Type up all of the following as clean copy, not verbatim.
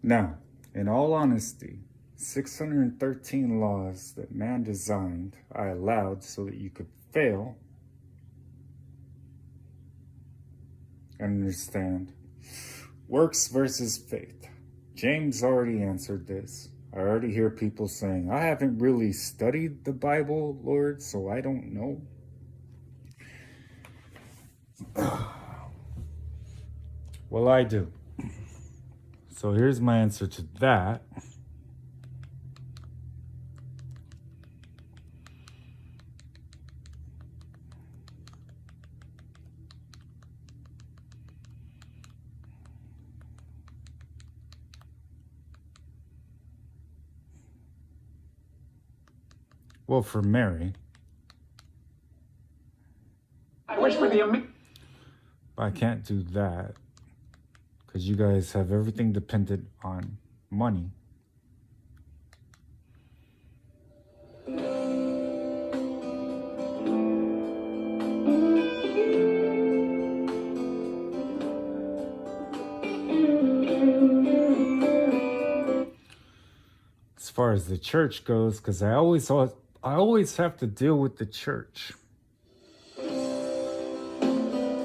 Now, in all honesty, 613 laws that man designed, I allowed so that you could fail and understand. Works versus faith. James already answered this. I already hear people saying, I haven't really studied the Bible, Lord, so I don't know. Well, I do. So here's my answer to that. Well, for Mary, I wish for the I can't do that because you guys have everything dependent on money. As far as the church goes, because I always have to deal with the church.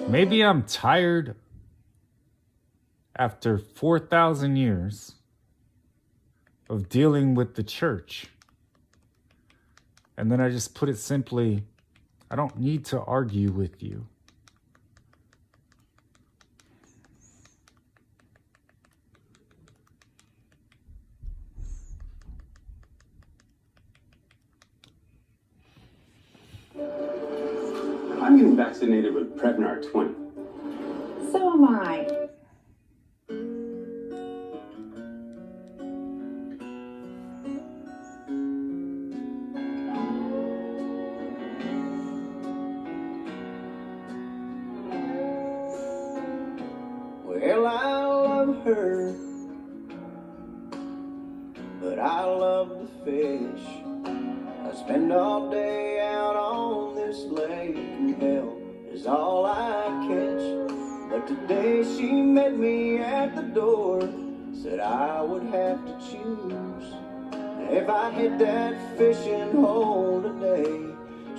Maybe I'm tired after 4,000 years of dealing with the church. And then I just put it simply, I don't need to argue with you. I'm getting vaccinated with Prevnar 20. So am I. Well, I love her, but I love the fish. I spend all day out on this lake, and hell is all I catch. But today she met me at the door, said I would have to choose. If I hit that fishing hole today,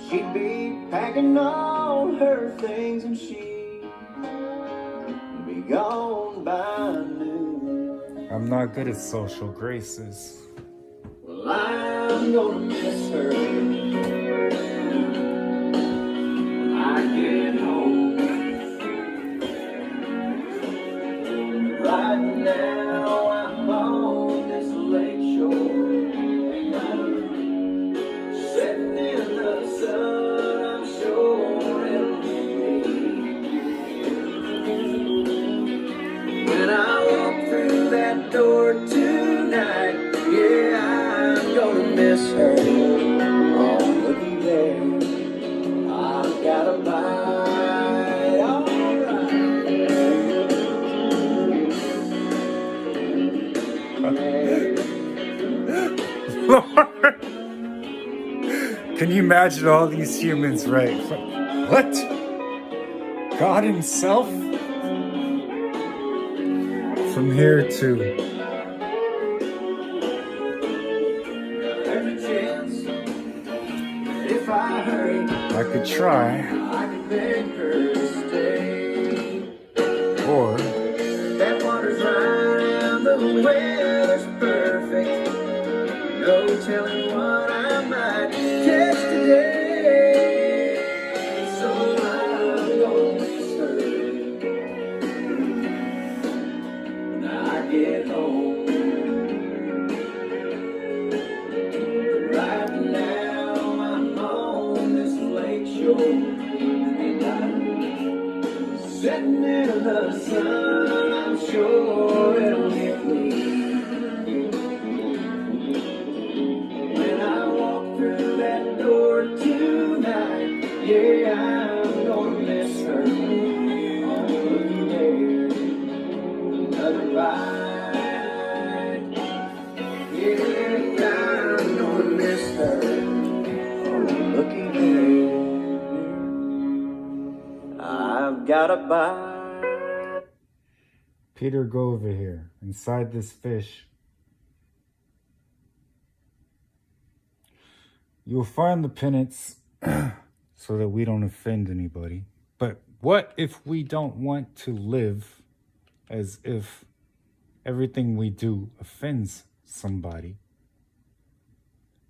she'd be packing all her things and she'd be gone by noon. I'm not good at social graces. Well, I'm gonna miss her when I get home. Right now I'm on this lake shore, sitting in the sun. I'm sure it'll be when I walk through that door tonight. Yeah, I'm gonna miss her. Oh, looky there, I've got a bite. Lord, can you imagine all these humans, right? What? God himself? From here to There's a chance if I hurry, I could try, I could beg her to stay. or That water's right and the weather's perfect. No telling what I might catch today. So I'm gonna miss her when I get home. Right now I'm on this lake shore, and I'm sitting in the sun. I'm sure it'll hit me when I walk through that door tonight. Yeah, I'm gonna miss her. Oh, looky there, another bite. Yeah, I'm gonna miss her. Oh, looky there, I've got a bite. Peter, go over here, inside this fish. You'll find the penance so that we don't offend anybody. But what if we don't want to live as if everything we do offends somebody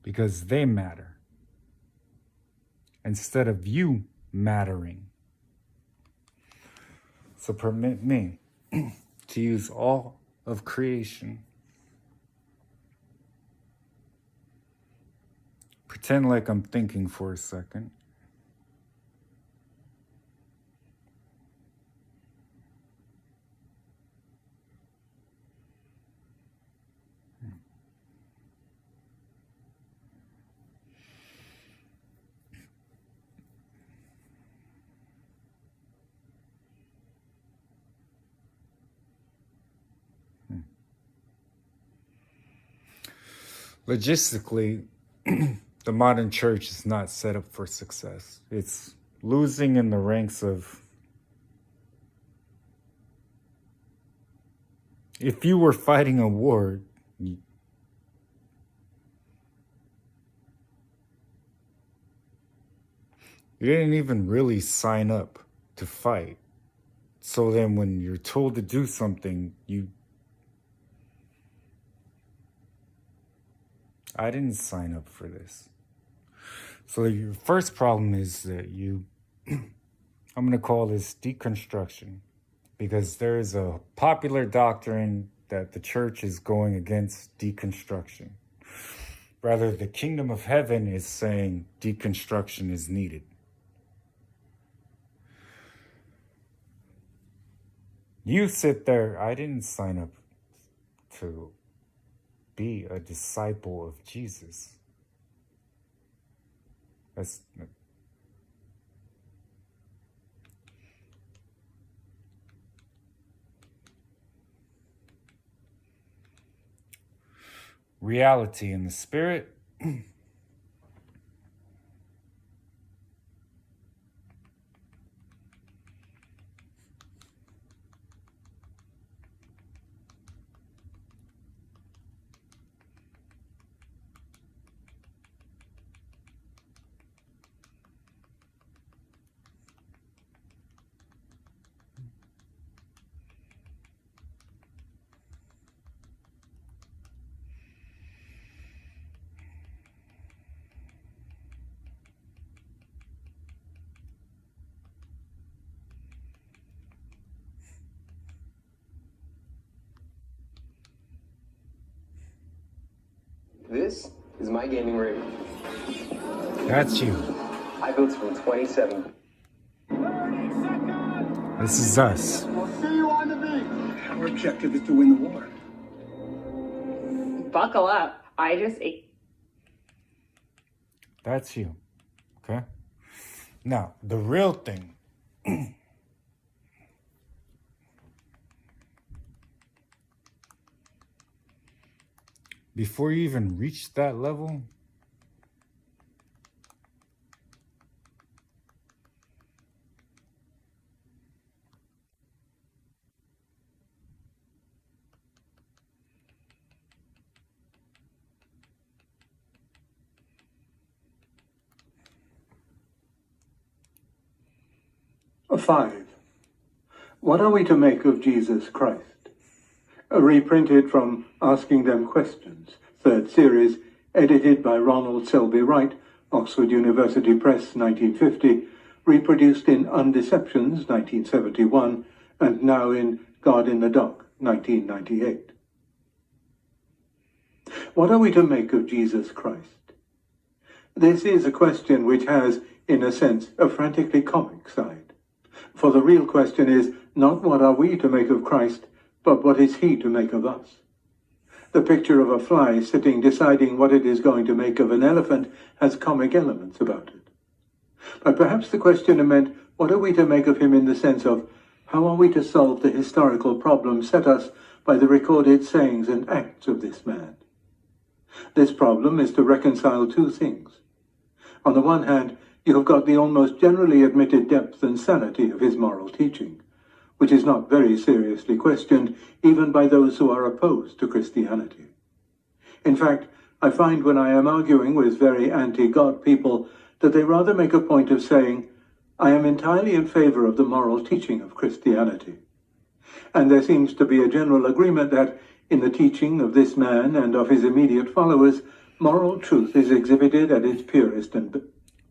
because they matter instead of you mattering? So permit me to use all of creation. Pretend like I'm thinking for a second. Logistically, the modern church is not set up for success. It's losing in the ranks of... If you were fighting a war, you didn't even really sign up to fight. So then when you're told to do something, I didn't sign up for this. So your first problem is that I'm going to call this deconstruction, because there is a popular doctrine that the church is going against deconstruction. Rather, the kingdom of heaven is saying deconstruction is needed. You sit there, I didn't sign up to be a disciple of Jesus. That's reality in the spirit. This is my gaming rig. That's you. I built it from 27. This is us. We'll see you on the beach. Our objective is to win the war. Buckle up. I just ate. That's you. Okay? Now, the real thing. Before you even reach that level, Five. What are we to make of Jesus Christ? Reprinted from Asking Them Questions, third series, edited by Ronald Selby Wright, Oxford University Press, 1950, reproduced in Undeceptions, 1971, and now in God in the Dock, 1998. What are we to make of Jesus Christ? This is a question which has, in a sense, a frantically comic side. For the real question is not what are we to make of Christ, but what is he to make of us? The picture of a fly sitting deciding what it is going to make of an elephant has comic elements about it. But perhaps the questioner meant, what are we to make of him in the sense of, how are we to solve the historical problem set us by the recorded sayings and acts of this man? This problem is to reconcile two things. On the one hand, you have got the almost generally admitted depth and sanity of his moral teaching, which is not very seriously questioned even by those who are opposed to Christianity. In fact, I find when I am arguing with very anti-God people that they rather make a point of saying, I am entirely in favor of the moral teaching of Christianity. And there seems to be a general agreement that in the teaching of this man and of his immediate followers, moral truth is exhibited at its purest and...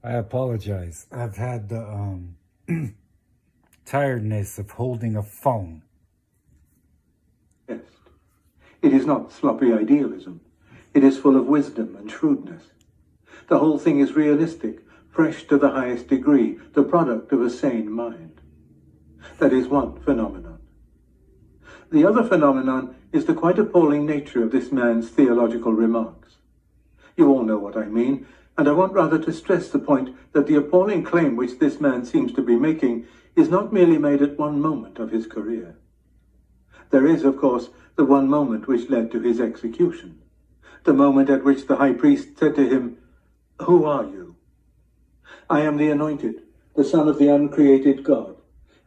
I apologize. I've had the tiredness of holding a phone. best. It is not sloppy idealism. It is full of wisdom and shrewdness. The whole thing is realistic, fresh to the highest degree, the product of a sane mind. That is one phenomenon. The other phenomenon is the quite appalling nature of this man's theological remarks. You all know what I mean, and I want rather to stress the point that the appalling claim which this man seems to be making is not merely made at one moment of his career. There is, of course, the one moment which led to his execution, the moment at which the high priest said to him, "Who are you?" "I am the Anointed, the Son of the uncreated God,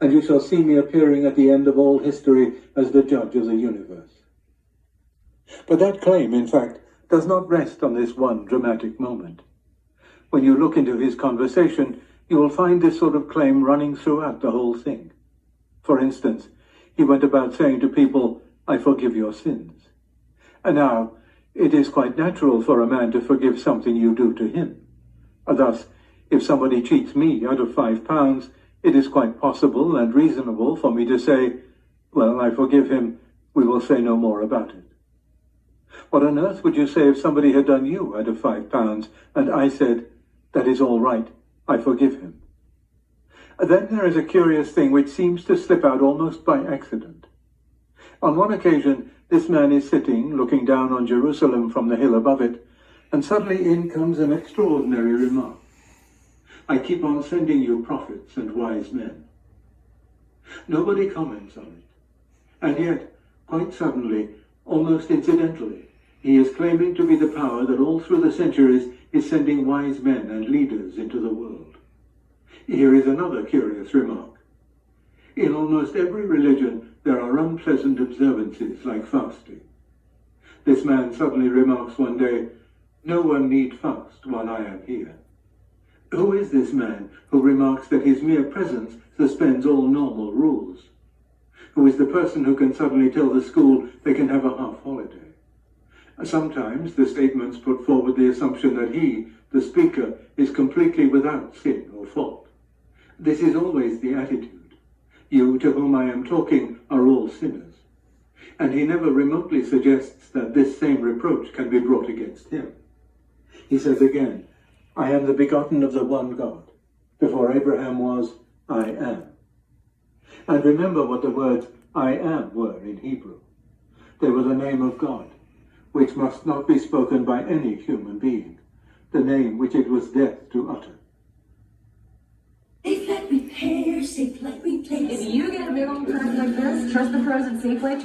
and you shall see me appearing at the end of all history as the judge of the universe." But that claim, in fact, does not rest on this one dramatic moment. When you look into his conversation, you will find this sort of claim running throughout the whole thing. For instance, he went about saying to people, "I forgive your sins." And now, it is quite natural for a man to forgive something you do to him. Thus, if somebody cheats me out of £5, it is quite possible and reasonable for me to say, "Well, I forgive him, we will say no more about it." What on earth would you say if somebody had done you out of £5 and I said, "That is all right, I forgive him"? Then there is a curious thing which seems to slip out almost by accident. On one occasion, this man is sitting, looking down on Jerusalem from the hill above it, and suddenly in comes an extraordinary remark. "I keep on sending you prophets and wise men." Nobody comments on it. And yet, quite suddenly, almost incidentally, he is claiming to be the power that all through the centuries is sending wise men and leaders into the world. Here is another curious remark. In almost every religion, there are unpleasant observances like fasting. This man suddenly remarks one day, "No one need fast while I am here." Who is this man who remarks that his mere presence suspends all normal rules? Who is the person who can suddenly tell the school they can have a half holiday? Sometimes the statements put forward the assumption that he, the speaker, is completely without sin or fault. This is always the attitude. You to whom I am talking are all sinners. And he never remotely suggests that this same reproach can be brought against him. He says again, "I am the begotten of the one God. Before Abraham was, I am." And remember what the words "I am" were in Hebrew. They were the name of God, which must not be spoken by any human being, the name which it was death to utter. Safe like repair, safe like replace. If you get a big old crack like this, trust the pros at Safeway to